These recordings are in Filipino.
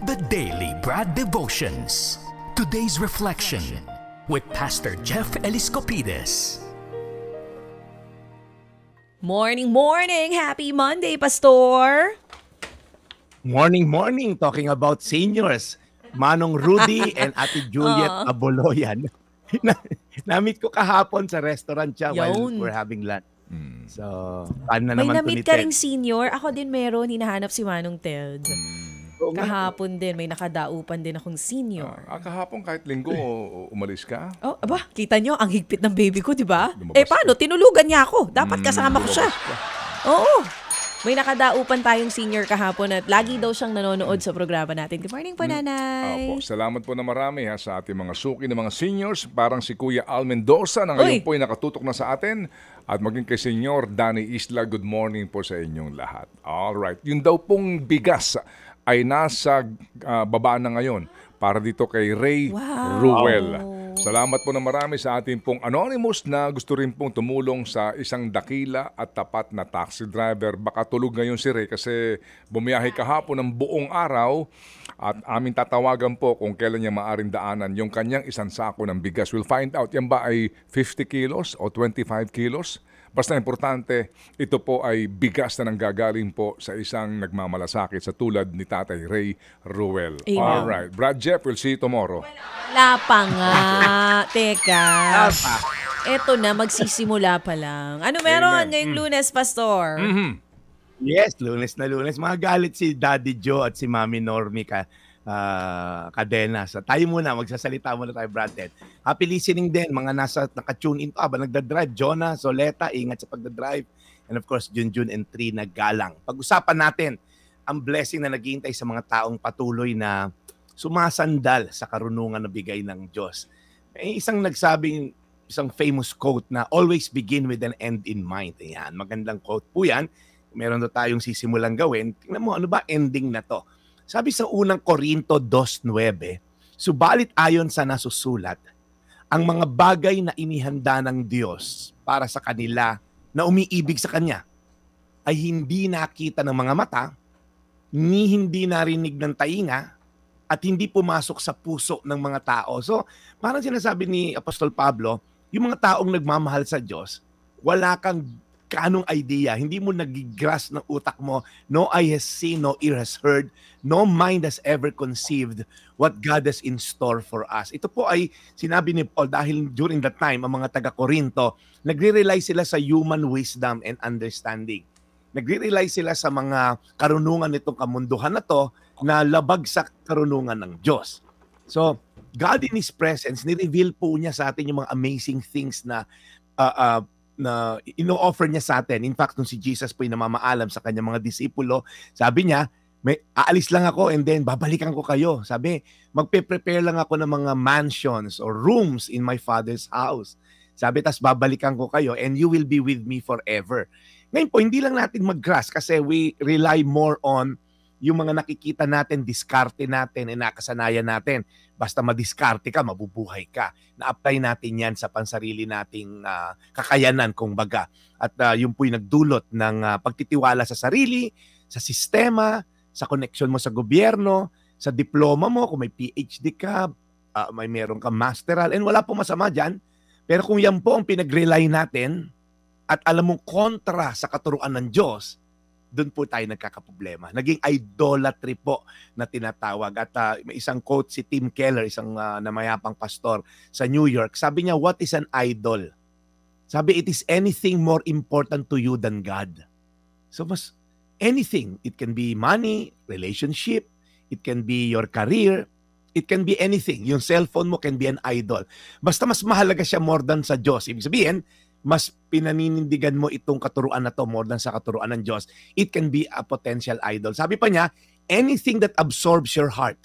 The Daily Brad Devotions. Today's reflection with Pastor Jeff Eliscopides. Morning, morning! Happy Monday, Pastor! Morning, morning! Talking about seniors. Manong Rudy and Ate Juliet Aboloyan. Na-meet ko kahapon sa restaurant siya while we're having lunch. So, paano May naman na-meet ka ring senior? Ako din meron, hinahanap si Manong Ted. Kahapon din, may nakadaupan din akong senior. Kahapon kahit linggo, umalis ka? Oh, aba, kita nyo, ang higpit ng baby ko, di ba? Lumabas Paano? Tinulugan niya ako. Dapat kasama ko siya. Oo. May nakadaupan tayong senior kahapon at lagi daw siyang nanonood sa programa natin. Good morning po, Nanay. Opo, salamat po na marami sa ating mga suki ng mga seniors. Parang si Kuya Al Mendoza na ngayon po ay nakatutok na sa atin. At maging kay Senyor Danny Isla, good morning po sa inyong lahat. Alright, yun daw pong bigas ay nasa baba na ngayon para dito kay Ray Ruel. Salamat po na marami sa ating pong anonymous na gusto rin pong tumulong sa isang dakila at tapat na taxi driver. Baka tulog ngayon si Ray kasi bumiyahe kahapon ng buong araw at aming tatawagan po kung kailan niya maaring daanan yung kanyang isang sako ng bigas. We'll find out yan ba ay 50 kilos o 25 kilos? Basta importante, ito po ay bigas na nanggagaling po sa isang nagmamalasakit sa tulad ni Tatay Ray Ruel. Alright, Brad Jeff, we'll see you tomorrow. Wala pa nga. Teka. Eto na, magsisimula pa lang. Ano meron ngayong Lunes, Pastor? Yes, Lunes na Lunes. Mga galit si Daddy Joe at si Mami Normie Cadena. So, tayo muna, magsasalita muna tayo, Brad Ted. Happy listening din, mga naka-tune in to habang nagdadrive. Jonah, Soleta, ingat sa pagdadrive. And of course, Junjun and Tri na galang. Pag-usapan natin ang blessing na naghihintay sa mga taong patuloy na sumasandal sa karunungan na bigay ng Diyos. May isang nagsabing, isang famous quote na always begin with an end in mind. Ayan, magandang quote po yan. Meron na tayong sisimulang gawin. Tingnan mo, ano ba ending na to? Sabi sa unang Korinto 2:9, subalit ayon sa nasusulat, ang mga bagay na inihanda ng Diyos para sa kanila na umiibig sa Kanya ay hindi nakita ng mga mata, ni hindi narinig ng tainga, at hindi pumasok sa puso ng mga tao. So, parang sinasabi ni Apostol Pablo, yung mga taong nagmamahal sa Diyos, wala kang kanong idea, hindi mo nagigras ng utak mo, no eye has seen, no ear has heard, no mind has ever conceived what God has in store for us. Ito po ay sinabi ni Paul dahil during that time, ang mga taga-Korinto, nagre-rely sila sa human wisdom and understanding. Nagre-rely sila sa mga karunungan nitong kamunduhan na to na labag sa karunungan ng Diyos. So, God in His presence, ni-reveal po niya sa atin yung mga amazing things na ino-offer niya sa atin. In fact, nung si Jesus po yung namamaalam sa kanyang mga disipulo, sabi niya, aalis lang ako and then babalikan ko kayo. Sabi, magpe-prepare lang ako ng mga mansions or rooms in my Father's house. Sabi, tas babalikan ko kayo and you will be with me forever. Ngayon po, hindi lang natin mag-grasp kasi we rely more on yung mga nakikita natin, diskarte natin, nakasanayan natin. Basta madiskarte ka, mabubuhay ka. Na-apply natin yan sa pansarili nating kakayanan, kung baga. At yun po'y nagdulot ng pagtitiwala sa sarili, sa sistema, sa connection mo sa gobyerno, sa diploma mo, kung may PhD ka, may meron ka masteral, and wala pong masama dyan. Pero kung yan po ang pinag-rely natin, at alam mong kontra sa katuruan ng Diyos, doon po tayo nagkakaproblema. Naging idolatry po na tinatawag. At may isang quote si Tim Keller, isang namayapang pastor sa New York. Sabi niya, what is an idol? Sabi, it is anything more important to you than God. So mas anything. It can be money, relationship, it can be your career, it can be anything. Yung cellphone mo can be an idol. Basta mas mahalaga siya more than sa Diyos. Ibig sabihin, mas pinaninindigan mo itong katuruan na to more than sa katuruan ng Diyos, it can be a potential idol. Sabi pa niya, anything that absorbs your heart,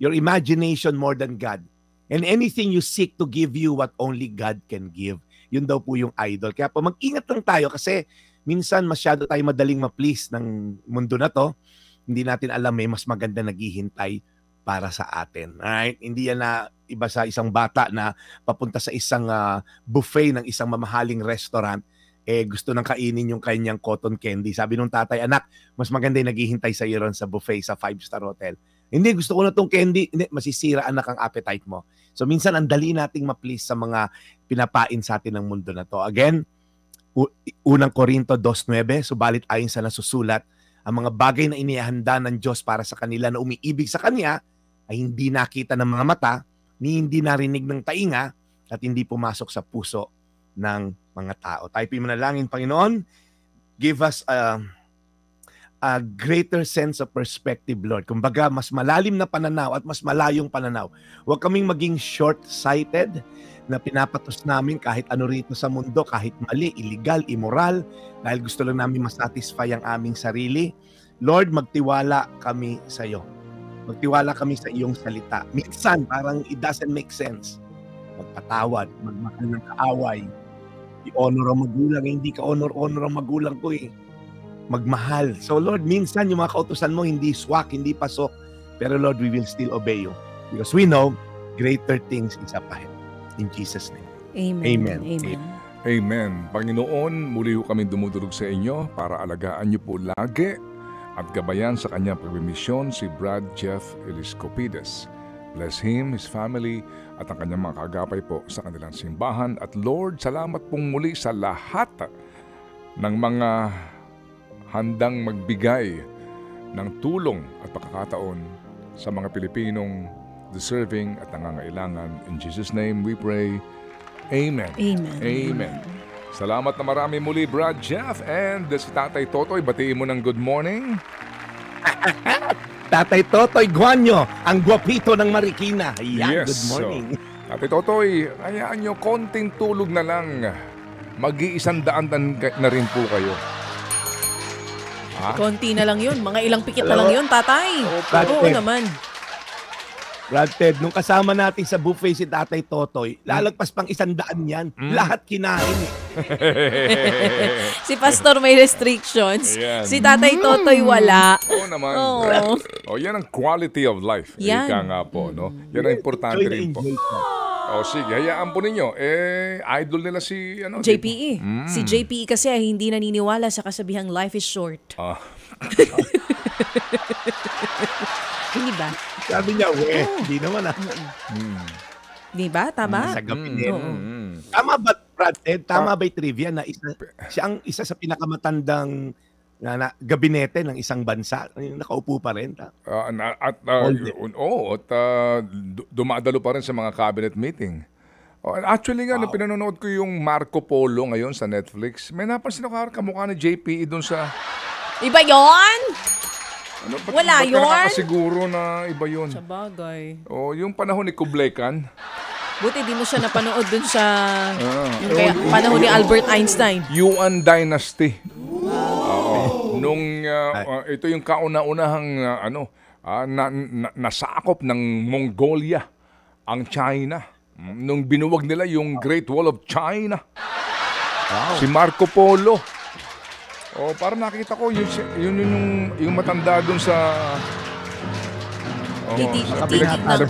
your imagination more than God, and anything you seek to give you what only God can give, yun daw po yung idol. Kaya po mag-ingat lang tayo kasi minsan masyado tayo madaling ma-please ng mundo na to. Hindi natin alam may mas maganda naghihintay para sa atin. Alright? Hindi yan na iba sa isang bata na papunta sa isang buffet ng isang mamahaling restaurant, gusto nang kainin yung kanyang cotton candy. Sabi nung tatay, anak, mas maganda yung naghihintay sa iyo ron sa buffet sa 5-star hotel. Hindi, gusto ko na tong candy. Hindi, masisira anak ang appetite mo. So minsan ang dali nating ma-please sa mga pinapain sa atin ng mundo na to. Again, unang Korinto 2:9, subalit ayon sa nasusulat, ang mga bagay na inihanda ng Diyos para sa kanila na umiibig sa Kanya ay hindi nakita ng mga mata, ni hindi narinig ng tainga, at hindi pumasok sa puso ng mga tao. Tayo manalangin, Panginoon, give us a greater sense of perspective, Lord. Kumbaga, mas malalim na pananaw at mas malayong pananaw. Huwag kaming maging short-sighted na pinapatos namin kahit ano rito sa mundo, kahit mali, illegal, immoral, dahil gusto lang namin masatisfy ang aming sarili. Lord, magtiwala kami sa iyo. Magtiwala kami sa iyong salita. Minsan, parang it doesn't make sense. Magpatawad, magmahal ng kaaway, i-honor ang magulang, hindi ka honor ang magulang ko eh. Magmahal. So Lord, minsan yung mga kautusan mo hindi swak, hindi pasok. Pero Lord, we will still obey you. Because we know, greater things is up ahead. In Jesus' name. Amen. Amen. Amen. Amen. Panginoon, muli ho kami dumudulog sa inyo para alagaan niyo po lagi at gabayan sa kanyang pagmimisyon si Brad Jeff Eliscopides. Bless him, his family, at ang kanyang mga kagapay po sa kanilang simbahan. At Lord, salamat pong muli sa lahat ng mga handang magbigay ng tulong at pagkakataon sa mga Pilipinong deserving at nangangailangan. In Jesus' name we pray. Amen. Amen. Amen. Salamat na marami muli, Brad Jeff. And si Tatay Totoy, batiin mo ng good morning. Tatay Totoy Guanyo, ang gwapito ng Marikina. Ayan, Yes. good morning. So, Tatay Totoy, hayaan nyo, konting tulog na lang. Mag-100 na rin po kayo. Ha? Konti na lang yun. Mga ilang pikit na lang yun, tatay. Oo naman. Brad Ted, nung kasama natin sa buffet si Tatay Totoy, lalagpas pang 100 yan. Lahat kinain eh. Si Pastor may restrictions. Ayan. Si Tatay Totoy wala. Oo naman. Oo. Oh, yan ang quality of life. Yan. Ika nga po, no? Yan ang importante Enjoy na rin po. enjoy ka. O sige, hayaan po ninyo. Idol nila si JPE. Si JPE kasi ay hindi naniniwala sa kasabihang life is short. Ah. Hindi ba? Sabi niya, hindi naman ah. Di ba? Tama? Sa gabinet. Oo. Tama ba, Brad Ted? Tama ba yung trivia na siya ang isa sa pinakamatandang gabinete ng isang bansa? Nakaupo pa rin. Dumadalo pa rin sa mga cabinet meeting. Actually nga, pinanonood ko yung Marco Polo ngayon sa Netflix. May napansin ako kamukha ni JPE doon sa... Iba yon? Wala yun? Nakakasiguro na iba yun. Sa bagay. Yung panahon ni Kublai Khan. Buti di mo siya napanood dun sa yung panahon ni Albert Einstein. Yuan Dynasty. Ito yung kauna-unahang nasakop ng Mongolia ang China. Nung binuwag nila yung Great Wall of China. Si Marco Polo. Para nakita ko yung matanda doon sa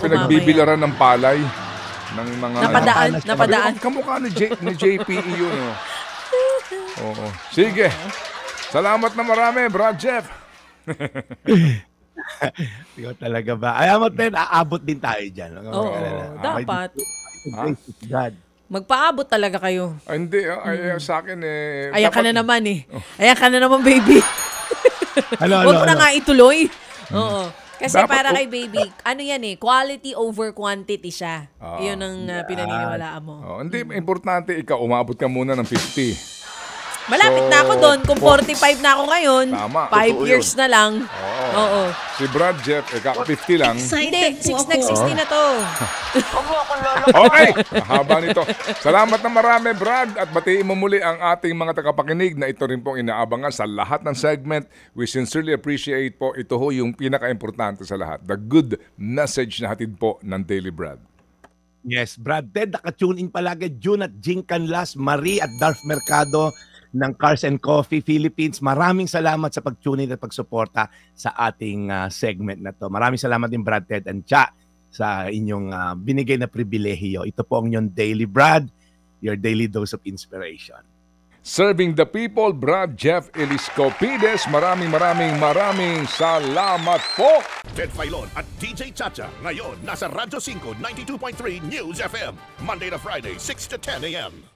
pinagbibilaran ng palay ng mga napadaan. Kamukha ni JPE yun. Sige. Salamat na marami, Brad Jeff. Ikaw talaga ba? Ayaw mo din, aabot din tayo dyan. Dapat. God. Magpaabot talaga kayo. Hindi, sa akin Ayan ka na naman Ayan ka na naman, baby. Huwag mo na nga ituloy. Oo. Kasi Dapat, para kay baby, quality over quantity siya. Yun ang pinaniniwalaan mo. Hindi, importante ikaw, umabot ka muna ng 50. Malapit na ako doon. Kung 45 na ako ngayon, Tama, 5 years na lang. Oo. Si Brad Jeff, kaka-50 lang. Hindi, 60 na to. Okay, haba nito. Salamat na marami, Brad. At batiin mo muli ang ating mga tagapakinig na ito rin pong inaabangan sa lahat ng segment. We sincerely appreciate po. Ito ho yung pinaka-importante sa lahat. The good message na hatid po ng Daily Brad. Yes, Brad Ted, naka-tune in palagi. June at Jing Canlas, Marie at Darth Mercado ng Cars and Coffee Philippines. Maraming salamat sa pag-tune in at pagsuporta sa ating segment na to. Maraming salamat din, Brad Ted and Cha, sa inyong binigay na pribilehiyo. Ito po ang inyong Daily Brad, your daily dose of inspiration. Serving the people, Brad Jeff Eliscopides. Maraming salamat po. Ted Filon at DJ Chacha. Ngayon, nasa Radyo 5, 92.3 News FM. Monday to Friday, 6 to 10 a.m.